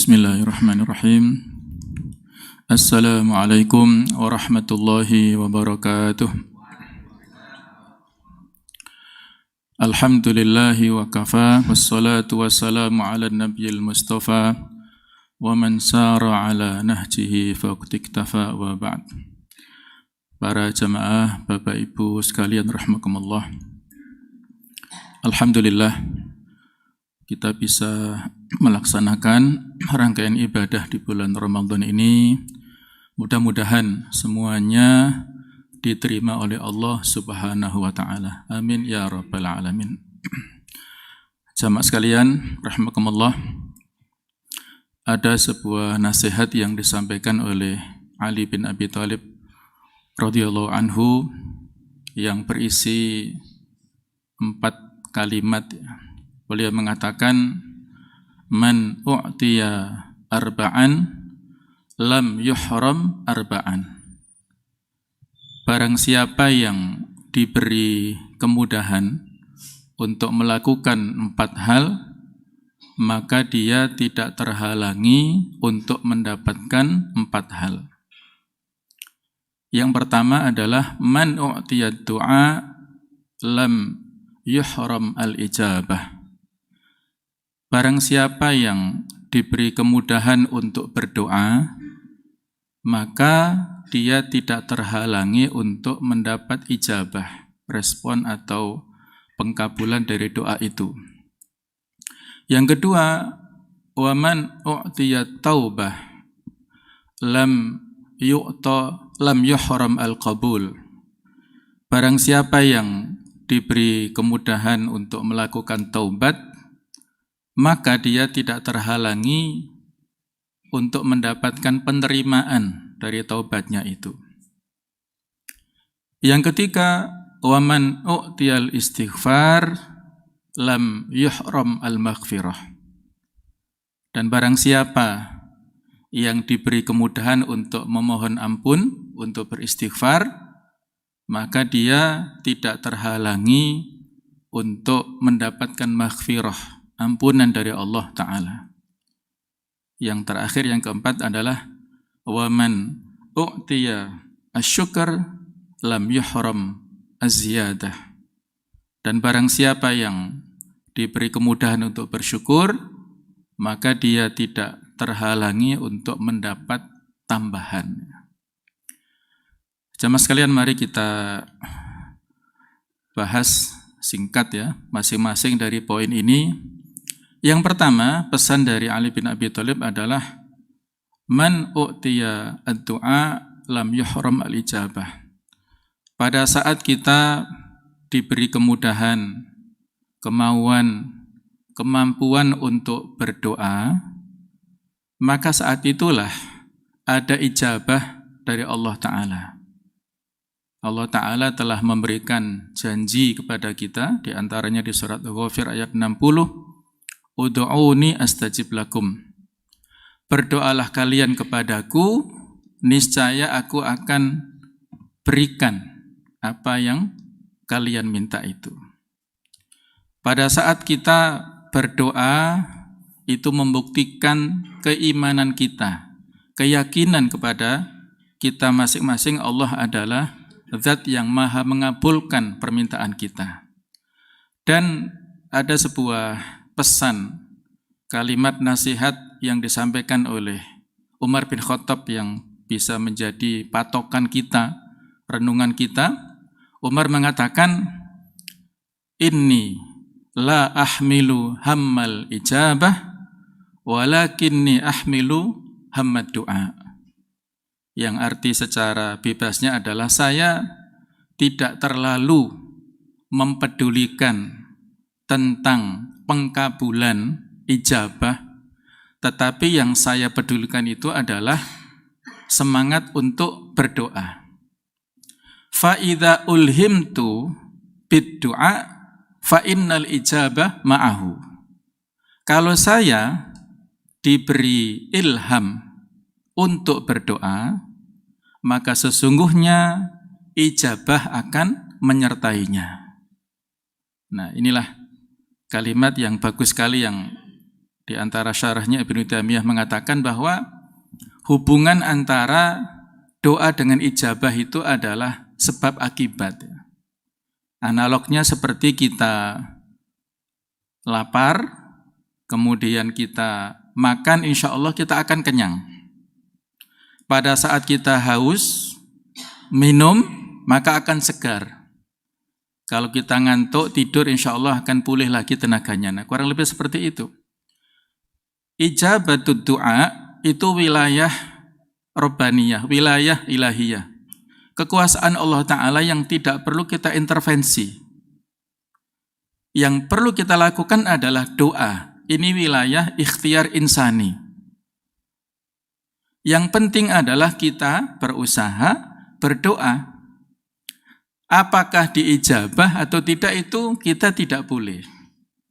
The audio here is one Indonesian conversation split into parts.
Bismillahirrahmanirrahim. Assalamualaikum warahmatullahi wabarakatuh. Alhamdulillahi wa kafa, wassalatu wassalamu ala nabiyil mustafa, wa man sara ala nahjihi faqtiktafa, wa ba'd. Para jamaah, Bapak Ibu sekalian rahimakumullah. Alhamdulillah kita bisa melaksanakan rangkaian ibadah di bulan Ramadan ini. Mudah-mudahan semuanya diterima oleh Allah Subhanahu wa ta'ala. Amin ya rabbal alamin. Jamaah sekalian rahimakumullah, ada sebuah nasihat yang disampaikan oleh Ali bin Abi Thalib radhiyallahu anhu yang berisi 4 kalimat. Beliau mengatakan, man u'tiya arba'an lam yuhram arba'an. Barang siapa yang diberi kemudahan untuk melakukan 4 hal, maka dia tidak terhalangi untuk mendapatkan 4 hal. Yang pertama adalah man u'tiya du'a lam yuhram al-ijabah. Barang siapa yang diberi kemudahan untuk berdoa, maka dia tidak terhalangi untuk mendapat ijabah, respon atau pengkabulan dari doa itu. Yang kedua, wa man u'tiya taubah lam yuhram al-qabul. Barang siapa yang diberi kemudahan untuk melakukan taubat, maka dia tidak terhalangi untuk mendapatkan penerimaan dari taubatnya itu. Yang ketiga, waman u'tiyal istighfar lam yuhram al-maghfirah. Dan barang siapa yang diberi kemudahan untuk memohon ampun, untuk beristighfar, maka dia tidak terhalangi untuk mendapatkan maghfirah, ampunan dari Allah Ta'ala. Yang terakhir, yang keempat adalah waman u'tiya asyukr lam yuhram az-ziyadah. Dan barang siapa yang diberi kemudahan untuk bersyukur, maka dia tidak terhalangi untuk mendapat tambahan. Jamaah sekalian, mari kita bahas singkat ya, masing-masing dari poin ini. Yang pertama, pesan dari Ali bin Abi Thalib adalah man u'tiya ad-du'a lam yuhram al-ijabah. Pada saat kita diberi kemudahan, kemauan, kemampuan untuk berdoa, maka saat itulah ada ijabah dari Allah Ta'ala. Allah Ta'ala telah memberikan janji kepada kita, di antaranya di surat Ghafir ayat 60, Udu'uni astajib lakum. Berdoalah kalian kepadaku, niscaya aku akan berikan apa yang kalian minta itu. Pada saat kita berdoa, itu membuktikan keimanan kita, keyakinan kepada kita masing-masing Allah adalah Zat yang maha mengabulkan permintaan kita. Dan ada sebuah pesan, kalimat nasihat yang disampaikan oleh Umar bin Khattab yang bisa menjadi patokan kita, renungan kita. Umar mengatakan, inni la ahmilu hammal ijabah walakinni ahmilu hammad du'a. Yang arti secara bebasnya adalah saya tidak terlalu mempedulikan tentang pengkabulan ijabah, tetapi yang saya pedulikan itu adalah semangat untuk berdoa. Fa idza ulhimtu bid-du'a fa innal ijabah ma'ahu. Kalau saya diberi ilham untuk berdoa, maka sesungguhnya ijabah akan menyertainya. Nah, inilah kalimat yang bagus sekali yang Di antara syarahnya Ibnu Taimiyah mengatakan bahwa hubungan antara doa dengan ijabah itu adalah sebab akibat. Analognya seperti kita lapar, kemudian kita makan, insya Allah kita akan kenyang. Pada saat kita haus, minum, maka akan segar. Kalau kita ngantuk, tidur, insya Allah akan pulih lagi tenaganya. Nah, kurang lebih seperti itu. Ijabatud du'a itu wilayah Rabbaniyah, wilayah ilahiyah. Kekuasaan Allah Ta'ala yang tidak perlu kita intervensi. Yang perlu kita lakukan adalah doa. Ini wilayah ikhtiar insani. Yang penting adalah kita berusaha, berdoa. Apakah diijabah atau tidak itu kita tidak boleh.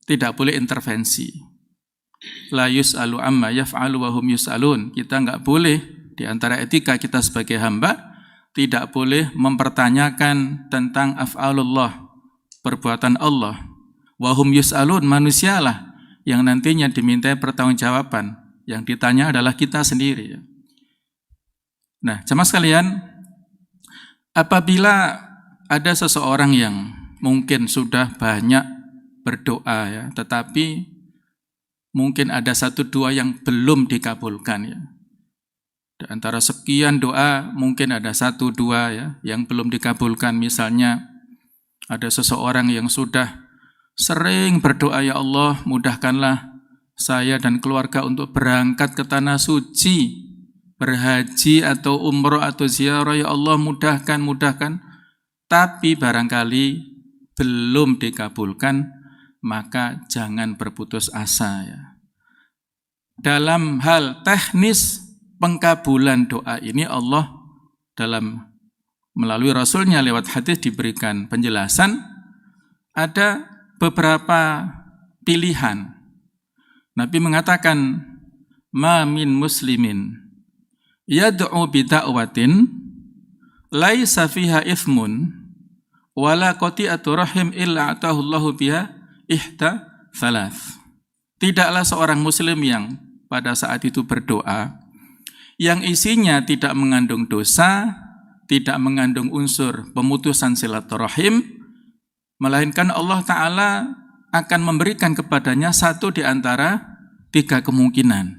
Tidak boleh intervensi. La yus'alu amma yaf'alu wa hum yus'alun. Kita enggak boleh, di antara etika kita sebagai hamba, tidak boleh mempertanyakan tentang af'alullah, perbuatan Allah. Wa hum yus'alun, manusialah yang nantinya dimintai pertanggungjawaban. Yang ditanya adalah kita sendiri. Nah, jemaah sekalian, apabila ada seseorang yang mungkin sudah banyak berdoa ya, tetapi mungkin ada 1-2 yang belum dikabulkan ya. Di antara sekian doa mungkin ada 1-2 ya yang belum dikabulkan. Misalnya ada seseorang yang sudah sering berdoa, ya Allah mudahkanlah saya dan keluarga untuk berangkat ke tanah suci, berhaji atau umroh atau ziarah, ya Allah mudahkan. Tapi barangkali belum dikabulkan, maka jangan berputus asa ya. Dalam hal teknis pengkabulan doa ini Allah melalui Rasulnya lewat hadis diberikan penjelasan. Ada beberapa pilihan. Nabi mengatakan, ma min muslimin yad'u bida'watin laisa fiha ithmun wala qati'atu rahim illa atahu Allahu biha ihda thalath. Tidaklah seorang muslim yang pada saat itu berdoa yang isinya tidak mengandung dosa, tidak mengandung unsur pemutusan silaturahim, melainkan Allah Ta'ala akan memberikan kepadanya 1 di antara 3 kemungkinan.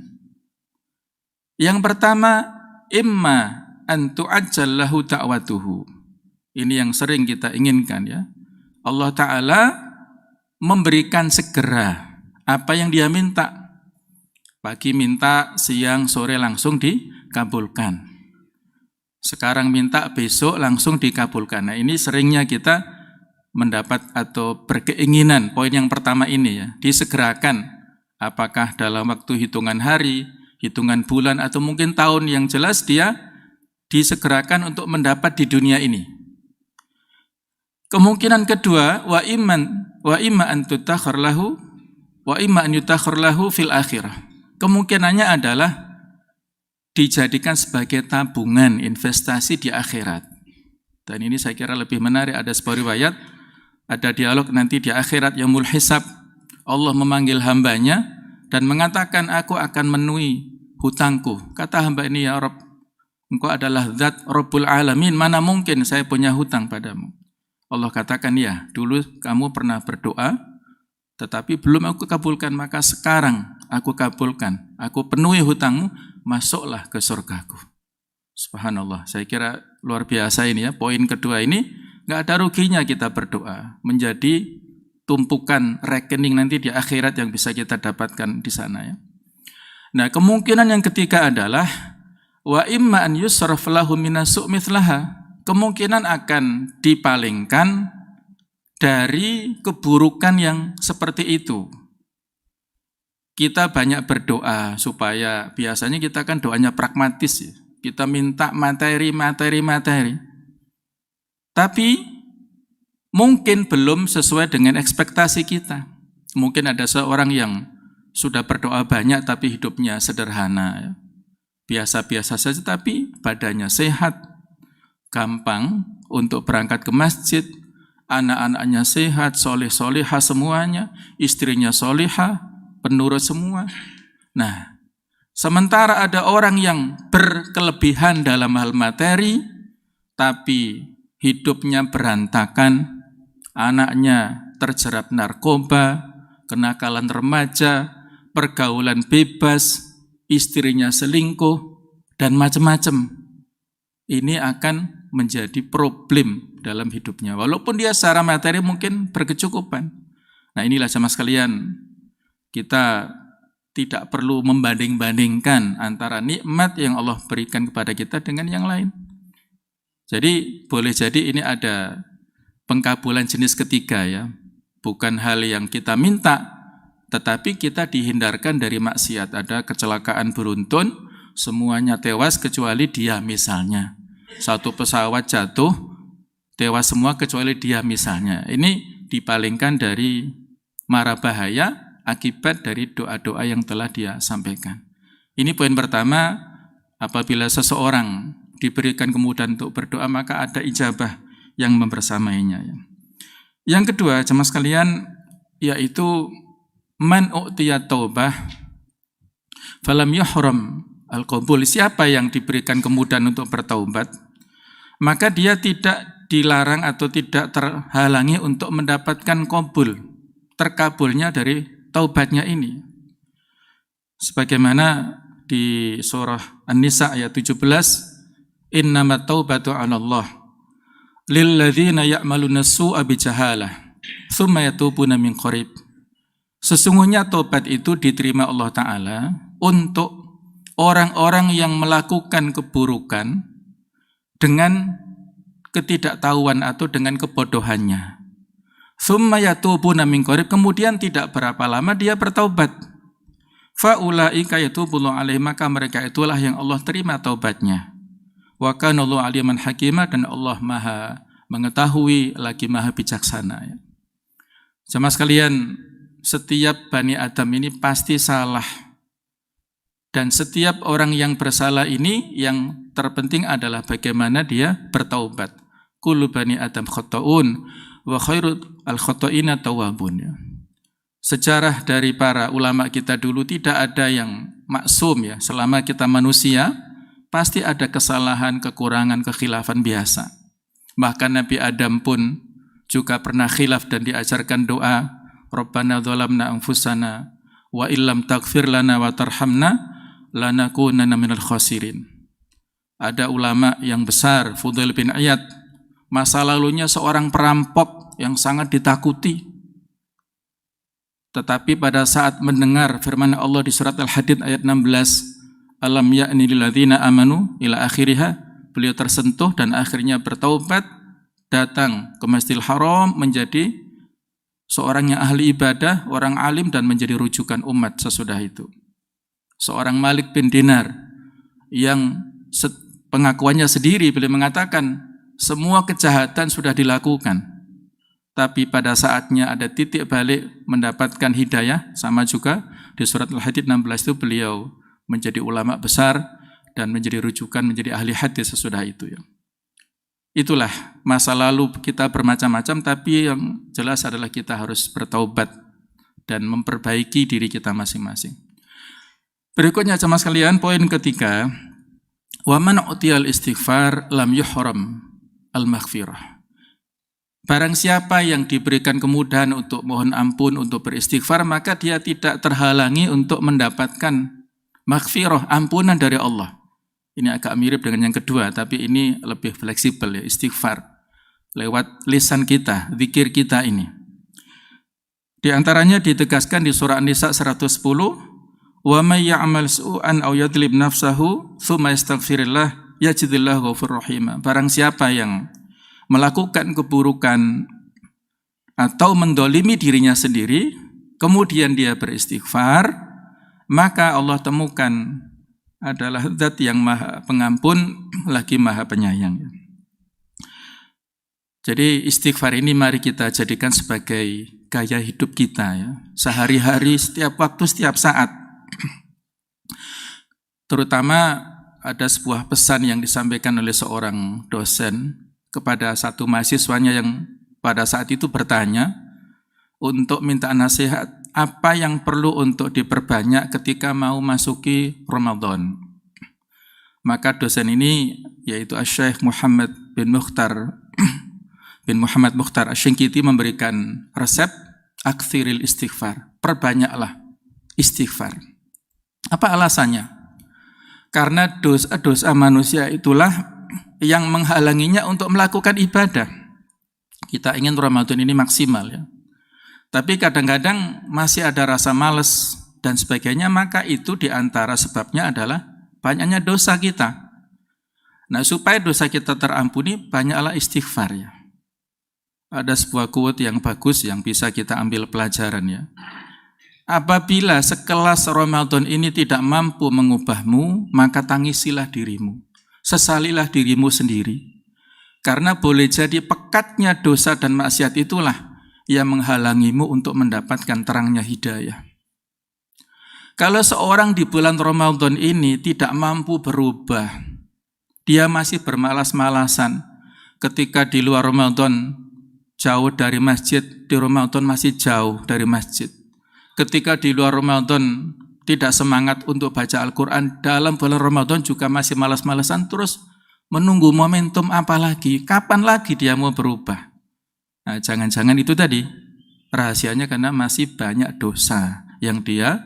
Yang pertama, imma an tu'ajjal lahu da'watuhu. Ini yang sering kita inginkan ya. Allah Ta'ala memberikan segera apa yang dia minta. Pagi minta, siang, sore langsung dikabulkan. Sekarang minta, besok langsung dikabulkan. Nah, ini seringnya kita mendapat atau berkeinginan. Poin yang pertama ini ya, disegerakan. Apakah dalam waktu hitungan hari, hitungan bulan, atau mungkin tahun, yang jelas dia disegerakan untuk mendapat di dunia ini. Kemungkinan kedua, wa imma an tutakhir lahu wa imma an yutakhir lahu fil akhirah. Kemungkinannya adalah dijadikan sebagai tabungan investasi di akhirat. Dan ini saya kira lebih menarik. Ada sebuah riwayat, ada dialog nanti di akhirat yaumul hisab. Allah memanggil hambanya dan mengatakan, aku akan memenuhi hutangku. Kata hamba ini, ya Rabb, engkau adalah zat Rabbul Alamin, mana mungkin saya punya hutang padamu. Allah katakan, ya, dulu kamu pernah berdoa, tetapi belum aku kabulkan, maka sekarang aku kabulkan. Aku penuhi hutangmu, masuklah ke surgaku. Subhanallah, saya kira luar biasa ini ya. Poin kedua ini, nggak ada ruginya kita berdoa. Menjadi tumpukan rekening nanti di akhirat yang bisa kita dapatkan di sana ya. Nah, kemungkinan yang ketiga adalah wa imma an yusraf lahu minasuq mithlaha. Kemungkinan akan dipalingkan dari keburukan yang seperti itu. Kita banyak berdoa supaya, biasanya kita kan doanya pragmatis ya. Kita minta materi. Tapi mungkin belum sesuai dengan ekspektasi kita. Mungkin ada seorang yang sudah berdoa banyak tapi hidupnya sederhana ya. Biasa-biasa saja tapi badannya sehat, gampang untuk berangkat ke masjid, anak-anaknya sehat, soleh-solehah semuanya, istrinya solehah, penurut semua. Nah, sementara ada orang yang berkelebihan dalam hal materi, tapi hidupnya berantakan, anaknya terjerat narkoba, kenakalan remaja, pergaulan bebas, istrinya selingkuh, dan macam-macam. Ini akan menjadi problem dalam hidupnya. Walaupun dia secara materi mungkin berkecukupan. Nah, inilah sama sekalian, kita tidak perlu membanding-bandingkan antara nikmat yang Allah berikan kepada kita dengan yang lain. Jadi boleh jadi ini ada pengkabulan jenis ketiga ya. Bukan hal yang kita minta, tetapi kita dihindarkan dari maksiat. Ada kecelakaan beruntun, semuanya tewas kecuali dia misalnya. Satu pesawat jatuh, tewas semua kecuali dia misalnya. Ini dipalingkan dari mara bahaya akibat dari doa-doa yang telah dia sampaikan. Ini poin pertama, apabila seseorang diberikan kemudahan untuk berdoa, maka ada ijabah yang membersamainya. Yang kedua, jemaah sekalian, yaitu man u'tiya taubah falam yuhram al-qabul. Siapa yang diberikan kemudahan untuk bertaubat, maka dia tidak dilarang atau tidak terhalangi untuk mendapatkan qabul, terkabulnya dari taubatnya ini. Sebagaimana di surah An-Nisa ayat 17, innamat taubatu 'alallah lilladzina ya'maluna su'a bijahalah tsumma yatubuna min qarib. Sesungguhnya taubat itu diterima Allah Ta'ala untuk orang-orang yang melakukan keburukan dengan ketidaktahuan atau dengan kebodohannya. Tsumma yatubuna min qarib, kemudian tidak berapa lama dia bertaubat. Fa ulaika yatubullahu alaihim, maka mereka itulah yang Allah terima taubatnya. Wa kana Allahu aliman hakima, dan Allah Maha mengetahui lagi Maha bijaksana. Jemaah sekalian, setiap Bani Adam ini pasti salah. Dan setiap orang yang bersalah ini yang terpenting adalah bagaimana dia bertaubat. Kullu Bani Adam khata'un wa khairul al-khata'ina tawwabun. Sejarah dari para ulama kita dulu tidak ada yang maksum ya. Selama kita manusia, pasti ada kesalahan, kekurangan, kekhilafan biasa. Bahkan Nabi Adam pun juga pernah khilaf dan diajarkan doa, Rabbana dzalamna anfusana wa illam taghfir lana wa tarhamna lanakunanna minal khasirin. Ada ulama yang besar, Fudail bin Iyad, masa lalunya seorang perampok yang sangat ditakuti. Tetapi pada saat mendengar firman Allah di surat Al-Hadid ayat 16, alam ya'ni lilladzina amanu ila akhiriha, beliau tersentuh dan akhirnya bertaubat, datang ke Masjidil Haram, menjadi seorang yang ahli ibadah, orang alim, dan menjadi rujukan umat sesudah itu. Seorang Malik bin Dinar yang pengakuannya sendiri, beliau mengatakan semua kejahatan sudah dilakukan, tapi pada saatnya ada titik balik mendapatkan hidayah. Sama juga di surat Al-Hadid 16 itu beliau menjadi ulama besar dan menjadi rujukan, menjadi ahli hadis sesudah itu ya. Itulah masa lalu kita bermacam-macam, tapi yang jelas adalah kita harus bertaubat dan memperbaiki diri kita masing-masing. Berikutnya jemaah sekalian, poin ketiga, wa man utiyal istighfar lam yuhram al-maghfirah. Barang siapa yang diberikan kemudahan untuk mohon ampun, untuk beristighfar, maka dia tidak terhalangi untuk mendapatkan maghfirah, ampunan dari Allah. Ini agak mirip dengan yang kedua, tapi ini lebih fleksibel ya, istighfar. Lewat lisan kita, zikir kita ini. Di antaranya ditegaskan di surah An-Nisa 110, wa may ya'mal su'an aw yadlib nafsahu tsumma yastaghfirillah yajidillahu ghafurur rahim. Barang siapa yang melakukan keburukan atau mendolimi dirinya sendiri, kemudian dia beristighfar, maka Allah temukan adalah zat yang maha pengampun lagi maha penyayang. Jadi istighfar ini mari kita jadikan sebagai gaya hidup kita ya, sehari-hari, setiap waktu, setiap saat. Terutama ada sebuah pesan yang disampaikan oleh seorang dosen kepada satu mahasiswanya yang pada saat itu bertanya untuk minta nasihat apa yang perlu untuk diperbanyak ketika mau masuki Ramadan. Maka dosen ini, yaitu Syekh Muhammad bin Muhammad Mukhtar Asy-Syinkiti, memberikan resep aktsiril istighfar. Perbanyaklah istighfar. Apa alasannya? Karena dosa-dosa manusia itulah yang menghalanginya untuk melakukan ibadah. Kita ingin Ramadan ini maksimal ya. Tapi kadang-kadang masih ada rasa malas dan sebagainya, maka itu diantara sebabnya adalah banyaknya dosa kita. Nah, supaya dosa kita terampuni, banyaklah istighfar ya. Ada sebuah quote yang bagus yang bisa kita ambil pelajaran ya. Apabila sekelas Ramadan ini tidak mampu mengubahmu, maka tangisilah dirimu. Sesalilah dirimu sendiri. Karena boleh jadi pekatnya dosa dan maksiat itulah yang menghalangimu untuk mendapatkan terangnya hidayah. Kalau seorang di bulan Ramadan ini tidak mampu berubah, dia masih bermalas-malasan. Ketika di luar Ramadan jauh dari masjid, di Ramadan masih jauh dari masjid. Ketika di luar Ramadan tidak semangat untuk baca Al-Quran, dalam bulan Ramadan juga masih malas-malasan, terus menunggu momentum apa lagi, kapan lagi dia mau berubah. Nah, jangan-jangan itu tadi rahasianya karena masih banyak dosa yang dia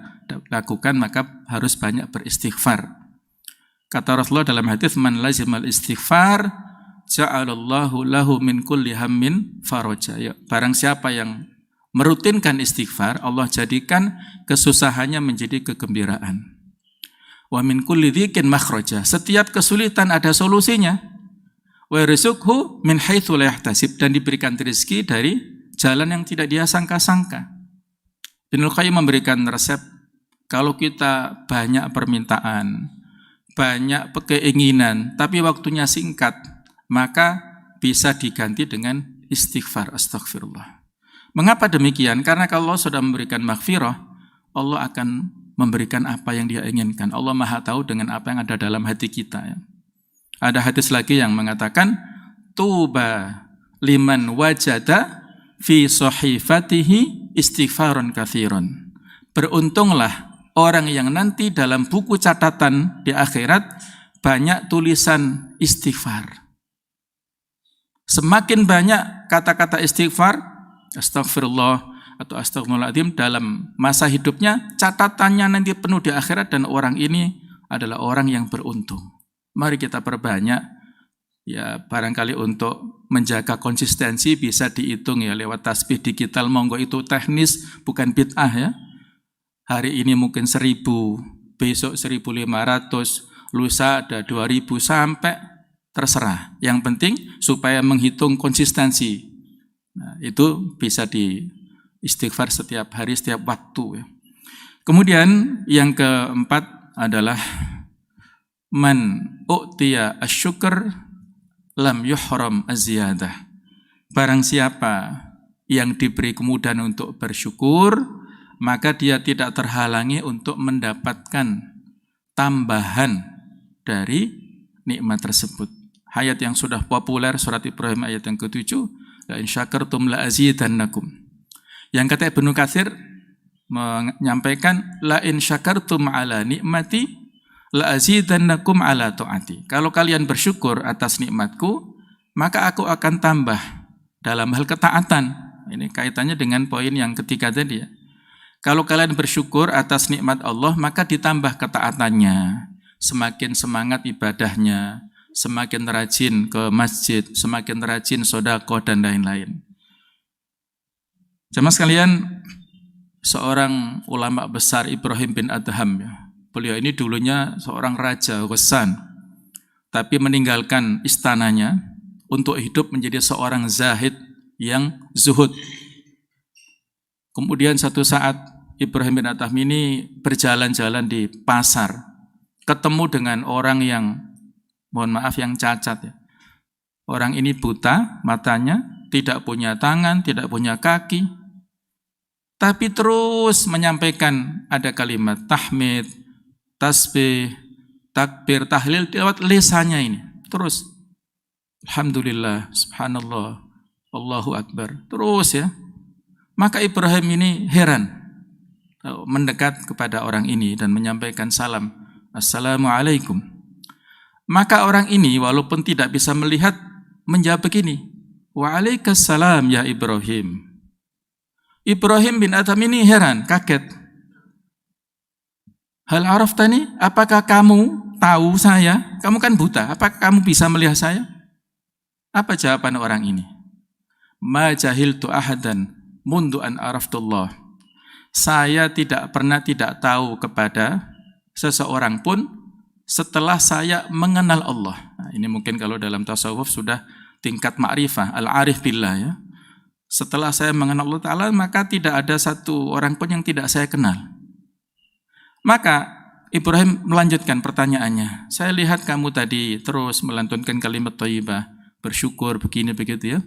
lakukan, maka harus banyak beristighfar. Kata Rasulullah dalam hadis, man lazimal istighfar ja'alallahu lahu min kulli hammin faraja. Ya, barang siapa yang merutinkan istighfar, Allah jadikan kesusahannya menjadi kegembiraan. Wa min kulli dhikin makhraja. Setiap kesulitan ada solusinya. Wa rizqhu min haitsu la yahtasib, dan diberikan rezeki dari jalan yang tidak dia sangka-sangka. Ibnu Qayyim memberikan resep, kalau kita banyak permintaan, banyak keinginan, tapi waktunya singkat, maka bisa diganti dengan istighfar, astagfirullah. Mengapa demikian? Karena kalau Allah sudah memberikan maghfirah, Allah akan memberikan apa yang dia inginkan. Allah Maha tahu dengan apa yang ada dalam hati kita. Ya. Ada hadis lagi yang mengatakan, tuba liman wajada fi sahifatihi istighfaron kathiron. Beruntunglah orang yang nanti dalam buku catatan di akhirat banyak tulisan istighfar. Semakin banyak kata-kata istighfar, astagfirullah atau astagfirullahaladzim dalam masa hidupnya, catatannya nanti penuh di akhirat, dan orang ini adalah orang yang beruntung. Mari kita perbanyak, ya barangkali untuk menjaga konsistensi bisa dihitung ya lewat tasbih digital, monggo itu teknis bukan bid'ah ya. Hari ini mungkin 1000, besok 1500, lusa ada 2000, sampai terserah. Yang penting supaya menghitung konsistensi. Nah, itu bisa di istighfar setiap hari, setiap waktu ya. Kemudian yang keempat adalah man u'tiya asyukr lam yuhram az-ziyadah. Barang siapa yang diberi kemudahan untuk bersyukur, maka dia tidak terhalangi untuk mendapatkan tambahan dari nikmat tersebut. Ayat yang sudah populer, surat Ibrahim ayat yang ke-7, la in syakartum la azidannakum. Yang kata Ibnu Katsir menyampaikan, la in syakartum ala nikmati la azidannakum ala taati. Kalau kalian bersyukur atas nikmatku, maka aku akan tambah dalam hal ketaatan. Ini kaitannya dengan poin yang ketiga tadi ya. Kalau kalian bersyukur atas nikmat Allah, maka ditambah ketaatannya. Semakin semangat ibadahnya, semakin rajin ke masjid, semakin rajin sedekah dan lain-lain. Jemaah sekalian, seorang ulama besar Ibrahim bin Adham ya. Beliau ini dulunya seorang raja Ghassan, tapi meninggalkan istananya untuk hidup menjadi seorang zahid yang zuhud. Kemudian satu saat Ibrahim bin Adham ini berjalan-jalan di pasar, ketemu dengan orang yang, mohon maaf, yang cacat ya. Orang ini buta matanya, tidak punya tangan, tidak punya kaki, tapi terus menyampaikan ada kalimat tahmid, tasbih, takbir, tahlil lewat lisannya ini. Terus alhamdulillah, subhanallah, Allahu akbar. Terus ya. Maka Ibrahim ini heran. mendekat kepada orang ini dan menyampaikan salam, Assalamualaikum. Maka orang ini walaupun tidak bisa melihat menjawab begini, Waalaikumsalam ya Ibrahim. Ibrahim bin Adham ini heran, kaget. Hal araftani, apakah kamu tahu saya? Kamu kan buta, apakah kamu bisa melihat saya? Apa jawaban orang ini? Ma jahiltu ahadan mundu an araftullah. Saya tidak pernah tidak tahu kepada seseorang pun setelah saya mengenal Allah. Nah, ini mungkin kalau dalam tasawuf sudah tingkat ma'rifah, al-arif billah ya. Setelah saya mengenal Allah Ta'ala, maka tidak ada satu orang pun yang tidak saya kenal. Maka Ibrahim melanjutkan pertanyaannya. Saya lihat kamu tadi terus melantunkan kalimat thayyibah, bersyukur begini begitu ya.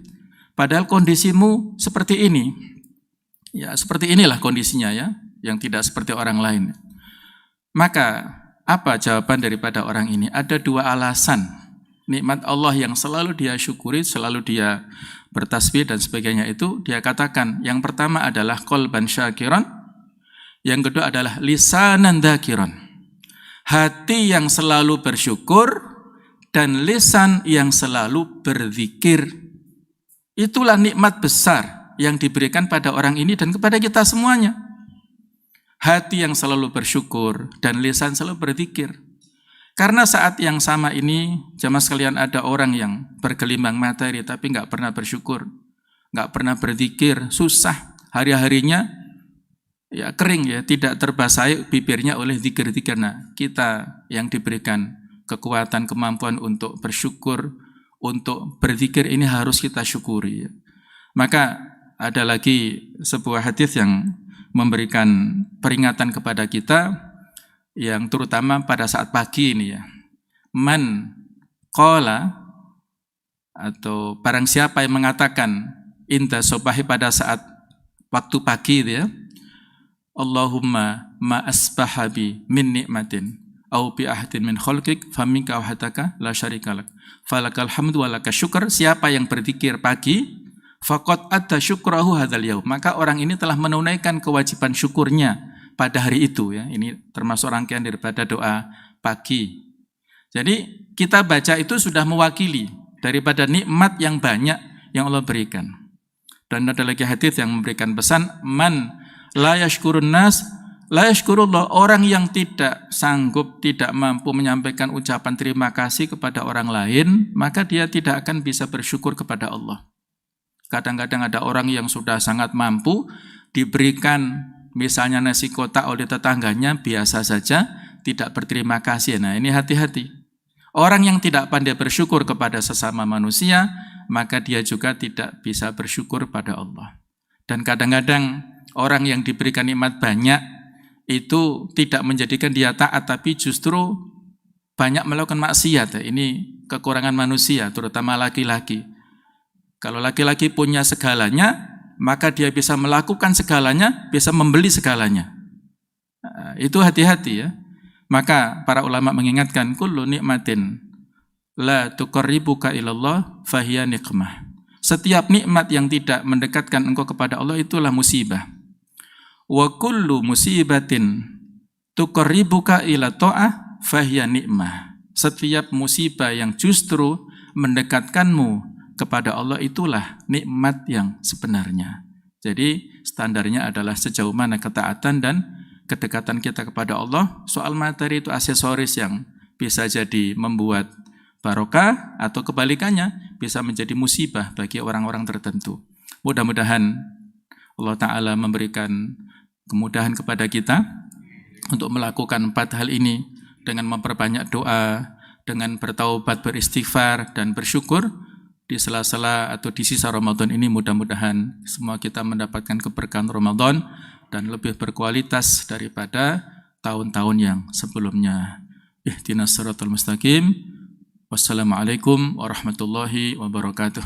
Padahal kondisimu seperti ini. Ya, seperti inilah kondisinya ya, yang tidak seperti orang lain. Maka apa jawaban daripada orang ini? Ada dua alasan. Nikmat Allah yang selalu dia syukuri, selalu dia bertasbih dan sebagainya itu dia katakan. Yang pertama adalah qalban syakiran, yang kedua adalah lisanan dzakiran. Hati yang selalu bersyukur dan lisan yang selalu berzikir. Itulah nikmat besar yang diberikan pada orang ini dan kepada kita semuanya. Hati yang selalu bersyukur dan lisan selalu berzikir. Karena saat yang sama ini, jamaah sekalian, ada orang yang bergelimang materi tapi nggak pernah bersyukur, nggak pernah berzikir, susah hari-harinya ya kering ya, tidak terbasahi bibirnya oleh zikir-zikir. Nah, kita yang diberikan kekuatan, kemampuan untuk bersyukur, untuk berzikir ini harus kita syukuri. Maka ada lagi sebuah hadis yang memberikan peringatan kepada kita, yang terutama pada saat pagi ini ya. Man qala, atau barang siapa yang mengatakan inda sobahi pada saat waktu pagi itu ya, Allahumma ma asbahabi min ni'matin au bi ahdin min khalqik faminka wahdaka la syarikalak falakal hamdu walaka syukur. Siapa yang berzikir pagi faqad adda syukrahu hadzal yaum, maka orang ini telah menunaikan kewajiban syukurnya pada hari itu ya. Ini termasuk rangkaian daripada doa pagi. Jadi kita baca itu sudah mewakili daripada nikmat yang banyak yang Allah berikan. Dan ada lagi hadis yang memberikan pesan, man la yashkurun nas la yashkurullah, orang yang tidak sanggup, tidak mampu menyampaikan ucapan terima kasih kepada orang lain, maka dia tidak akan bisa bersyukur kepada Allah. Kadang-kadang ada orang yang sudah sangat mampu, diberikan misalnya nasi kotak oleh tetangganya, biasa saja, tidak berterima kasih. Nah, ini hati-hati. Orang yang tidak pandai bersyukur kepada sesama manusia, maka dia juga tidak bisa bersyukur pada Allah. Dan kadang-kadang orang yang diberikan nikmat banyak, itu tidak menjadikan dia taat, tapi justru banyak melakukan maksiat. Ini kekurangan manusia, terutama laki-laki. Kalau laki-laki punya segalanya, maka dia bisa melakukan segalanya, bisa membeli segalanya. Itu hati-hati ya. Maka para ulama mengingatkan, kullu nikmatin la tuqarribuka ilallah fahiya nikmah. Setiap nikmat yang tidak mendekatkan engkau kepada Allah itulah musibah. Wa kullu musibatin tuqarribuka ila ta'ah fahiya nikmah. Setiap musibah yang justru mendekatkanmu kepada Allah itulah nikmat yang sebenarnya. Jadi standarnya adalah sejauh mana ketaatan dan kedekatan kita kepada Allah. Soal materi itu aksesoris yang bisa jadi membuat barokah atau kebalikannya bisa menjadi musibah bagi orang-orang tertentu. Mudah-mudahan Allah Ta'ala memberikan kemudahan kepada kita untuk melakukan 4 hal ini dengan memperbanyak doa, dengan bertaubat, beristighfar, dan bersyukur. Di sela-sela atau di sisa Ramadan ini mudah-mudahan semua kita mendapatkan keberkahan Ramadan dan lebih berkualitas daripada tahun-tahun yang sebelumnya. Ihdinas siratal mustaqim. Wassalamualaikum warahmatullahi wabarakatuh.